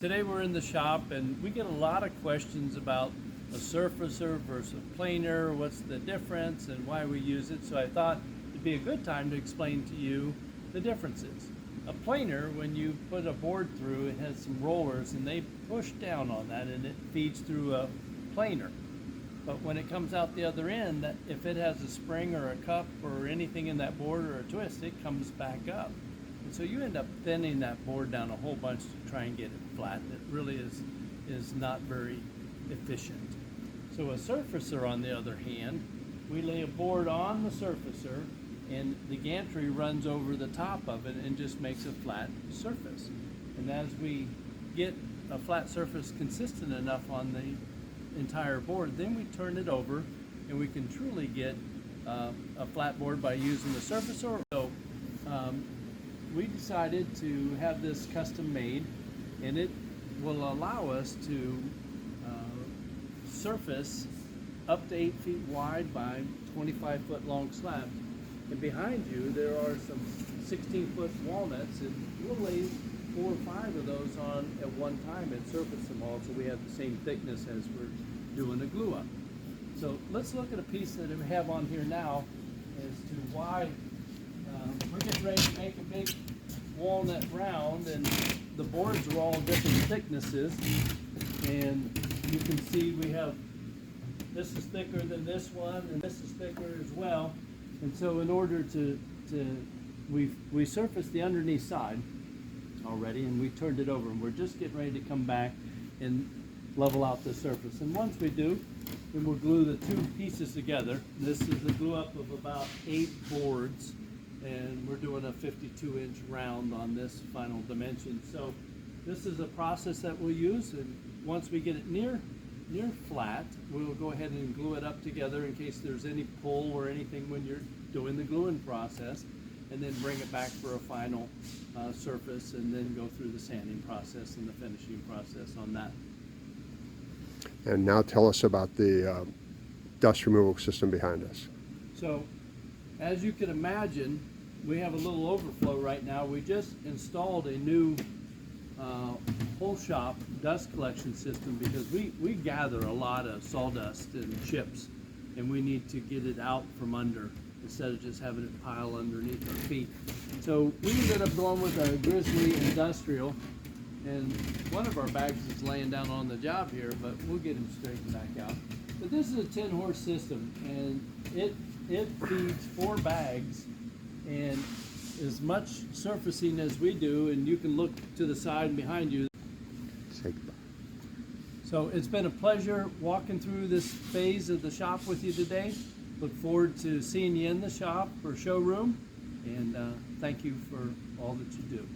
Today we're in the shop and we get a lot of questions about a surfacer versus a planer, what's the difference and why we use it. So I thought it'd be a good time to explain to you the differences. A planer, when you put a board through, it has some rollers and they push down on that and it feeds through a planer. But when it comes out the other end, if it has a spring or a cup or anything in that board or a twist, it comes back up. And so you end up thinning that board down a whole bunch to try and get it flat. It really is not very efficient. So a surfacer, on the other hand, we lay a board on the surfacer and the gantry runs over the top of it and just makes a flat surface. And as we get a flat surface consistent enough on the entire board, then we turn it over and we can truly get a flat board by using the surfacer. So we decided to have this custom made, and it will allow us to surface up to 8 feet wide by 25-foot long slabs. And behind you there are some 16-foot walnuts, and we'll lay 4 or 5 of those on at one time and surface them all so we have the same thickness as we're doing a glue up. So let's look at a piece that we have on here now as to why we're getting ready to make a big walnut round, and the boards are all different thicknesses, and you can see we have, this is thicker than this one and this is thicker as well. And so in order we surfaced the underneath side already and we turned it over, and we're just getting ready to come back and level out the surface. And once we do, then we'll glue the 2 pieces together. This is a glue up of about 8 boards, and we're doing a 52-inch round on this final dimension. So this is a process that we'll use, and once we get it near flat, we'll go ahead and glue it up together in case there's any pull or anything when you're doing the gluing process, and then bring it back for a final surface, and then go through the sanding process and the finishing process on that. And now tell us about the dust removal system behind us. So as you can imagine, we have a little overflow right now. We just installed a new whole shop dust collection system because we gather a lot of sawdust and chips, and we need to get it out from under instead of just having it pile underneath our feet. So we ended up going with a Grizzly Industrial, and one of our bags is laying down on the job here, but we'll get him straightened back out. But this is a 10-horse system, and it feeds 4 bags and as much surfacing as we do, and you can look to the side and behind you. So it's been a pleasure walking through this phase of the shop with you today. Look forward to seeing you in the shop or showroom, and thank you for all that you do.